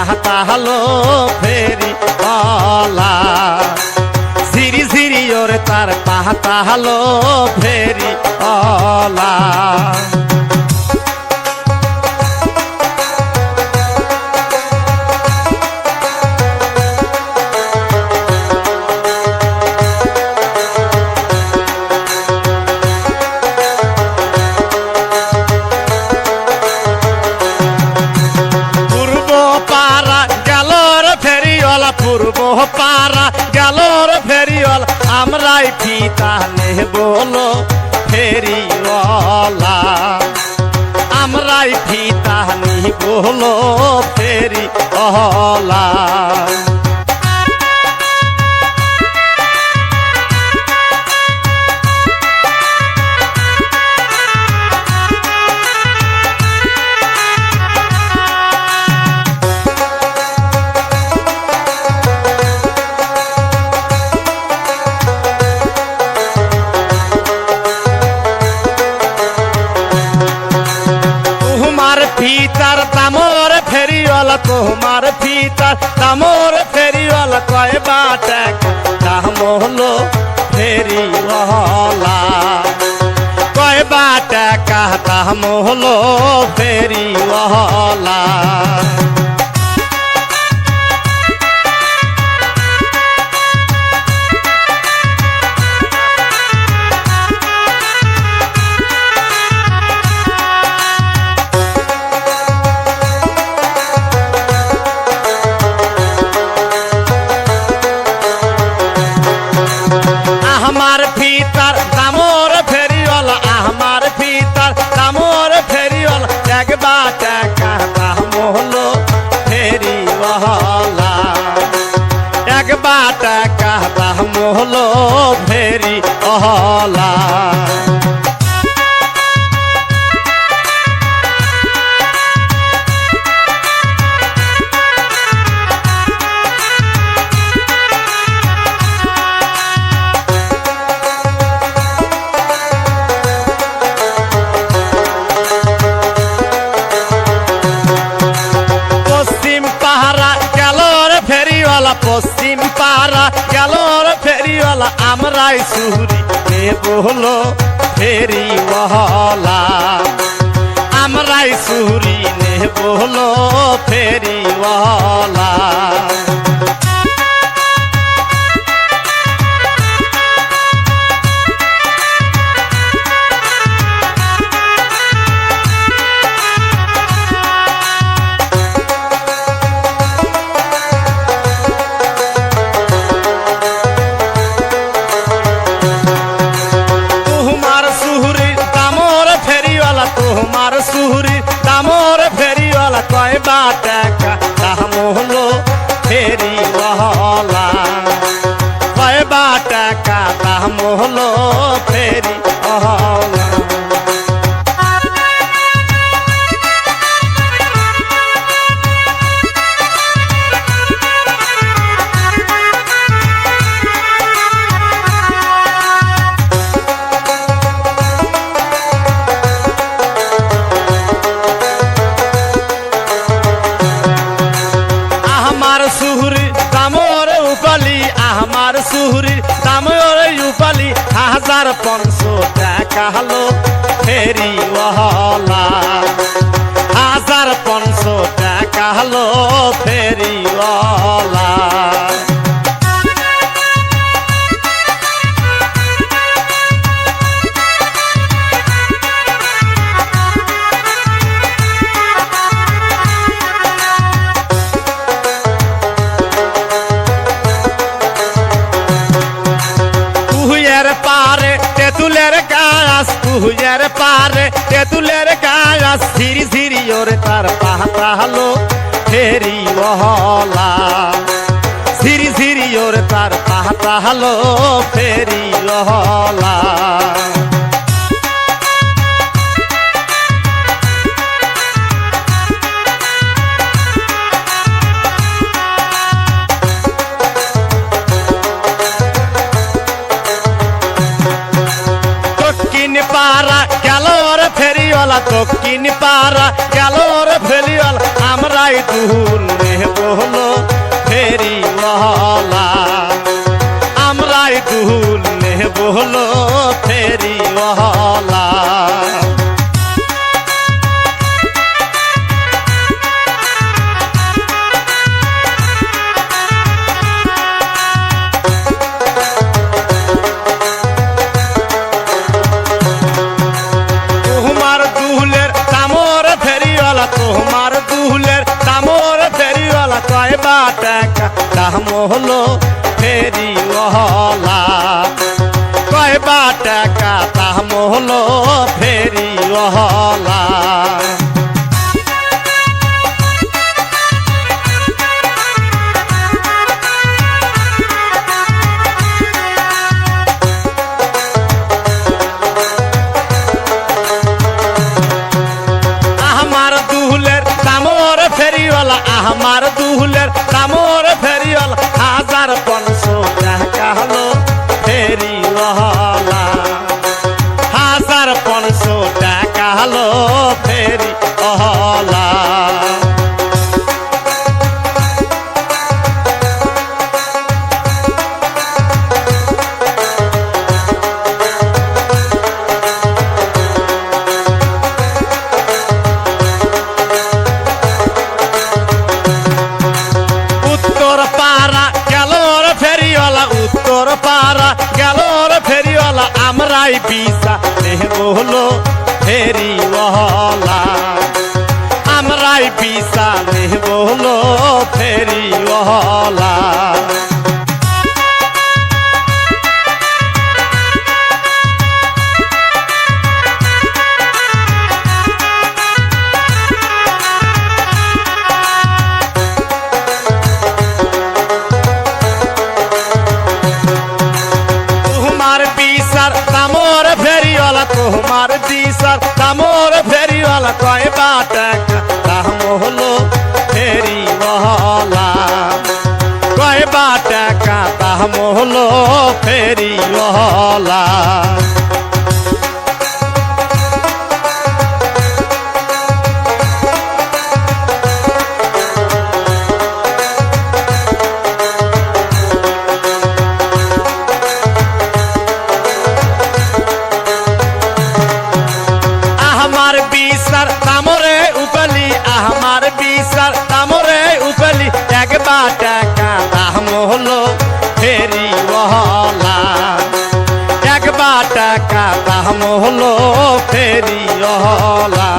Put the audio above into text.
পাহতালো ফেরি OLA ঝিরি ঝিরি ওরে তার পাহতালো ফেরি ওলা পূর্ব পারা গেলর ফেরিওয়াল আমরাই ফিতা নেবলো ফেরিওয়ালা আমরাই ফিতা নিবলো ফেরিওয়ালা ফিতার দামর ফেরিওয়ালা তোমার ফিতার দামর ফেরিওয়ালা কয় টাকা দাম হলো ফেরিওয়ালা কয় টাকা দাম হলো ফেরিওয়ালা আমার ফিতার দামর ফেরিওয়ালা আমার ফিতার দামর ফেরিওয়ালা একবার টাকা দাম হলো ফেরিওয়ালা একবার টাকা দাম হলো ফেরিওয়ালা পশ্চিম পাড়া গেলর ফেরিওয়ালা আমরাই সুরি নেবলো ফেরিওয়ালা আমরাই সুরি নেবলো ফেরিওয়ালা তোমার সুহুরি দামর ফেরিওয়ালা কয় টাকা দাম হলো ফেরিওয়ালা কয় টাকা দাম হলো ফেরিওয়ালা সুহুরি দামর উপালি আমার সুহুরি দামর উপালি 1500 টাকা হলো ফেরিওয়ালা 1500 টাকা হলো ফেরিওয়ালা পারে তেতুলের গাছ তুহিয়ার পারে তেতুলের গাছ ঝিরি ঝিরি ওরে তার পাহতালো ফেরিওয়ালা ঝিরি ঝিরি ওরে তার পাহতালো ফেরিওয়ালা পারা গেলর ফেরিওয়ালা দক্ষিণ পারা গেলর ফেরিওয়ালা আমরা আমরাই দুহুল নেব হলো ফেরিওয়ালা আমরাই দুহুল নেব হলো ফেরিওয়ালা তোমার দুহুলের দামর ফেরিওয়ালা তোমার দুহুলের দামর ফেরিওয়ালা কয়বা টাকা দাম হলো ফেরিওয়ালা কয়বা টাকা দাম হলো ফেরিওয়ালা আমার দুহুলের দামর ফেরিওয়ালা আমার দুহুলের দামর ফেরিওয়ালা 1500 টাকা হলো ফেরিওয়ালা 1500 টাকা হলো ফেরিওয়ালা উত্তর পাড়া গেল রে ফেরিওয়ালা উত্তর পাড়া গেল রে ফেরিওয়ালা আমরাই বিসা নেব হলো ফেরিওয়ালা আমরাই বিসা নেব হলো ফেরিওয়ালা তোমার বিসার দামর ফেরিওয়ালা তোমার বিসার দামর ফেরিওয়ালা কয়বা টাকা দাম হলো ফেরিওয়ালা কয়বা টাকা দাম হলো ফেরিওয়ালা আমার বিসার দামরে উপলি আমার বিসার দামরে উপলি একবা টাকা দাম হলো ফেরিওয়ালা একবা টাকা দাম হলো ফেরিওয়ালা